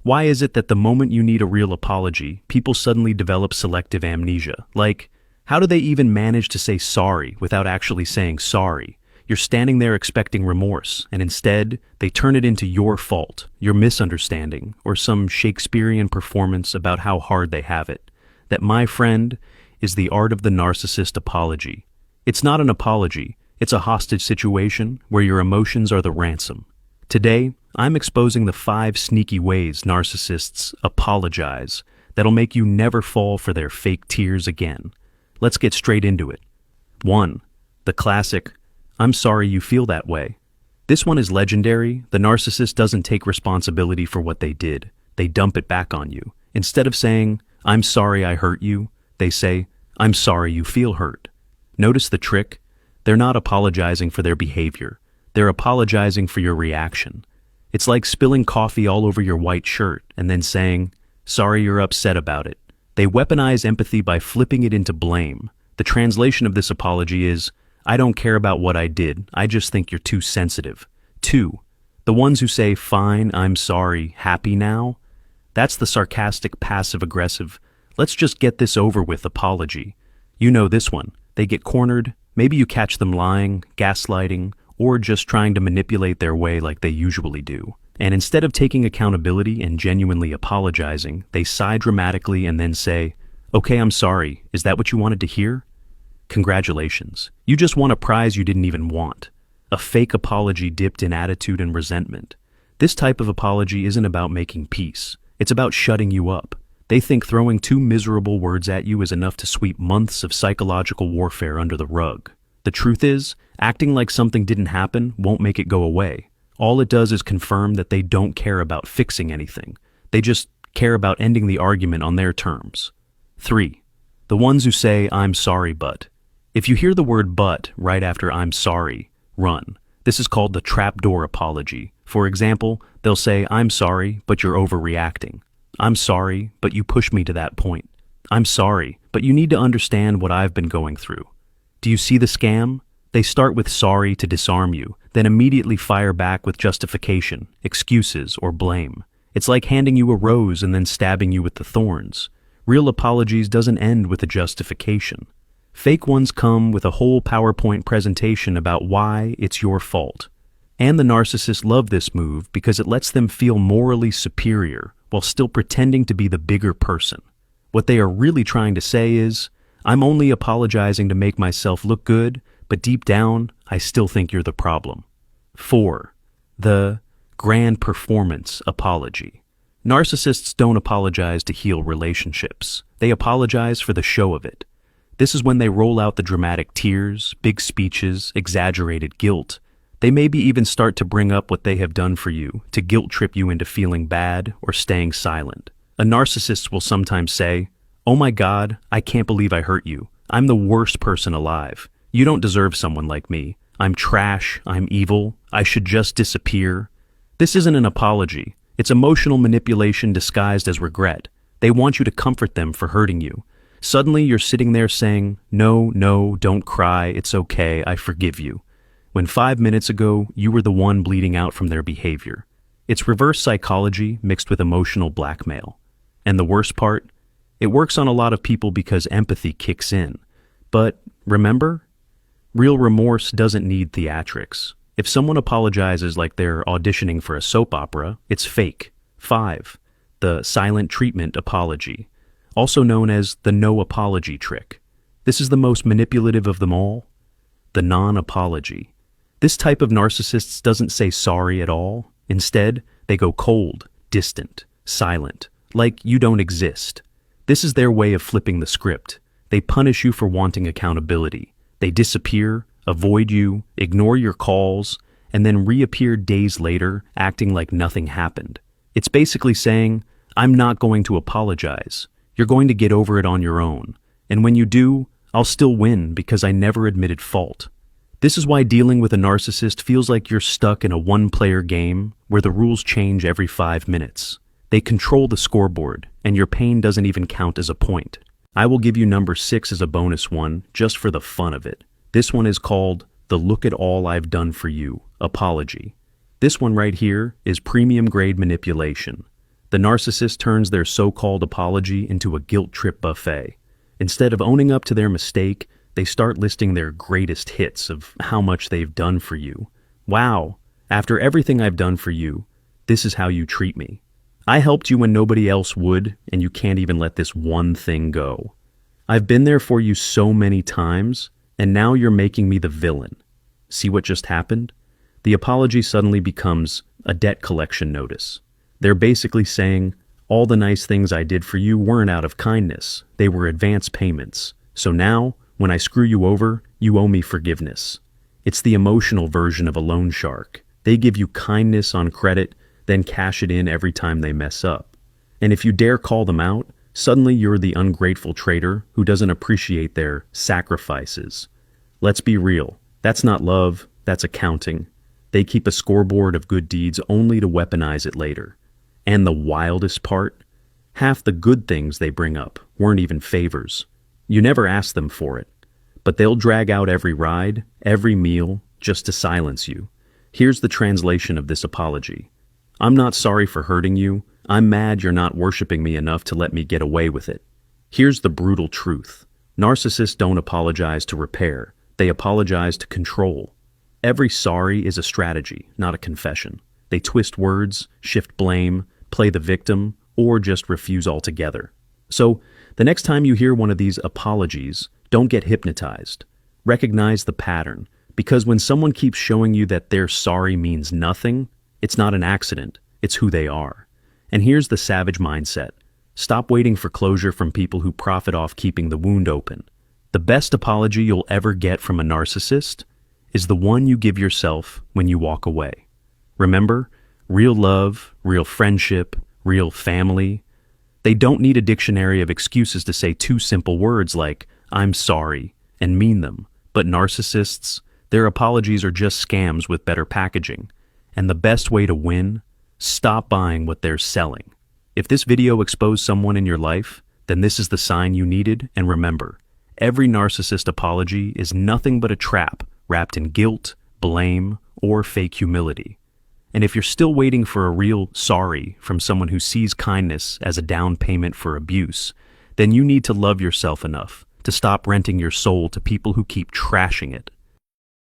Why is it that the moment you need a real apology, people suddenly develop selective amnesia? Like, how do they even manage to say sorry without actually saying sorry? You're standing there expecting remorse, and instead, they turn it into your fault, your misunderstanding, or some Shakespearean performance about how hard they have it. That, my friend, is the art of the narcissist apology. It's not an apology, it's a hostage situation where your emotions are the ransom. Today, I'm exposing the 5 sneaky ways narcissists apologize that'll make you never fall for their fake tears again. Let's get straight into it. 1. The classic, "I'm sorry you feel that way." This one is legendary. The narcissist doesn't take responsibility for what they did. They dump it back on you. Instead of saying, "I'm sorry I hurt you," they say, "I'm sorry you feel hurt." Notice the trick? They're not apologizing for their behavior. They're apologizing for your reaction. It's like spilling coffee all over your white shirt and then saying, "Sorry you're upset about it." They weaponize empathy by flipping it into blame. The translation of this apology is, "I don't care about what I did, I just think you're too sensitive." 2. The ones who say, "Fine, I'm sorry, happy now?" That's the sarcastic, passive-aggressive, "let's just get this over with" apology. You know this one. They get cornered. Maybe you catch them lying, gaslighting, or just trying to manipulate their way like they usually do. And instead of taking accountability and genuinely apologizing, they sigh dramatically and then say, "Okay, I'm sorry. Is that what you wanted to hear?" Congratulations. You just won a prize you didn't even want. A fake apology dipped in attitude and resentment. This type of apology isn't about making peace. It's about shutting you up. They think throwing 2 miserable words at you is enough to sweep months of psychological warfare under the rug. The truth is, acting like something didn't happen won't make it go away. All it does is confirm that they don't care about fixing anything. They just care about ending the argument on their terms. 3. The ones who say, "I'm sorry, but." If you hear the word "but" right after "I'm sorry," run. This is called the trapdoor apology. For example, they'll say, "I'm sorry, but you're overreacting." "I'm sorry, but you pushed me to that point." "I'm sorry, but you need to understand what I've been going through." Do you see the scam? They start with sorry to disarm you, then immediately fire back with justification, excuses, or blame. It's like handing you a rose and then stabbing you with the thorns. Real apologies doesn't end with a justification. Fake ones come with a whole PowerPoint presentation about why it's your fault. And the narcissists love this move because it lets them feel morally superior while still pretending to be the bigger person. What they are really trying to say is, "I'm only apologizing to make myself look good, but deep down, I still think you're the problem." 4. The grand performance apology. Narcissists don't apologize to heal relationships. They apologize for the show of it. This is when they roll out the dramatic tears, big speeches, exaggerated guilt. They maybe even start to bring up what they have done for you to guilt trip you into feeling bad or staying silent. A narcissist will sometimes say, "Oh my God, I can't believe I hurt you. I'm the worst person alive. You don't deserve someone like me. I'm trash, I'm evil, I should just disappear." This isn't an apology. It's emotional manipulation disguised as regret. They want you to comfort them for hurting you. Suddenly you're sitting there saying, "No, no, don't cry, it's okay, I forgive you," when 5 minutes ago you were the one bleeding out from their behavior. It's reverse psychology mixed with emotional blackmail. And the worst part? It works on a lot of people because empathy kicks in. But remember, real remorse doesn't need theatrics. If someone apologizes like they're auditioning for a soap opera, it's fake. 5. The silent treatment apology, also known as the no apology trick. This is the most manipulative of them all. The non-apology. This type of narcissists doesn't say sorry at all. Instead, they go cold, distant, silent, like you don't exist. This is their way of flipping the script. They punish you for wanting accountability. They disappear, avoid you, ignore your calls, and then reappear days later acting like nothing happened. It's basically saying, "I'm not going to apologize. You're going to get over it on your own. And when you do, I'll still win because I never admitted fault." This is why dealing with a narcissist feels like you're stuck in a one-player game where the rules change every 5 minutes. They control the scoreboard, and your pain doesn't even count as a point. I will give you number 6 as a bonus one, just for the fun of it. This one is called the "Look at all I've done for you" apology. This one right here is premium grade manipulation. The narcissist turns their so-called apology into a guilt trip buffet. Instead of owning up to their mistake, they start listing their greatest hits of how much they've done for you. Wow, after everything I've done for you, this is how you treat me. I helped you when nobody else would, and you can't even let this one thing go. I've been there for you so many times, and now you're making me the villain. See what just happened? The apology suddenly becomes a debt collection notice. They're basically saying, all the nice things I did for you weren't out of kindness. They were advance payments. So now, when I screw you over, you owe me forgiveness. It's the emotional version of a loan shark. They give you kindness on credit, then cash it in every time they mess up. And if you dare call them out, suddenly you're the ungrateful traitor who doesn't appreciate their sacrifices. Let's be real. That's not love, that's accounting. They keep a scoreboard of good deeds only to weaponize it later. And the wildest part? Half the good things they bring up weren't even favors. You never asked them for it. But they'll drag out every ride, every meal, just to silence you. Here's the translation of this apology. I'm not sorry for hurting you. I'm mad you're not worshiping me enough to let me get away with it. Here's the brutal truth. Narcissists don't apologize to repair. They apologize to control. Every sorry is a strategy, not a confession. They twist words, shift blame, play the victim, or just refuse altogether. So, the next time you hear one of these apologies, don't get hypnotized. Recognize the pattern, because when someone keeps showing you that their sorry means nothing, it's not an accident, it's who they are. And here's the savage mindset. Stop waiting for closure from people who profit off keeping the wound open. The best apology you'll ever get from a narcissist is the one you give yourself when you walk away. Remember, real love, real friendship, real family, they don't need a dictionary of excuses to say two simple words like, I'm sorry, and mean them. But narcissists, their apologies are just scams with better packaging. And the best way to win? Stop buying what they're selling. If this video exposed someone in your life, then this is the sign you needed, and remember, every narcissist apology is nothing but a trap wrapped in guilt, blame, or fake humility. And if you're still waiting for a real sorry from someone who sees kindness as a down payment for abuse, then you need to love yourself enough to stop renting your soul to people who keep trashing it.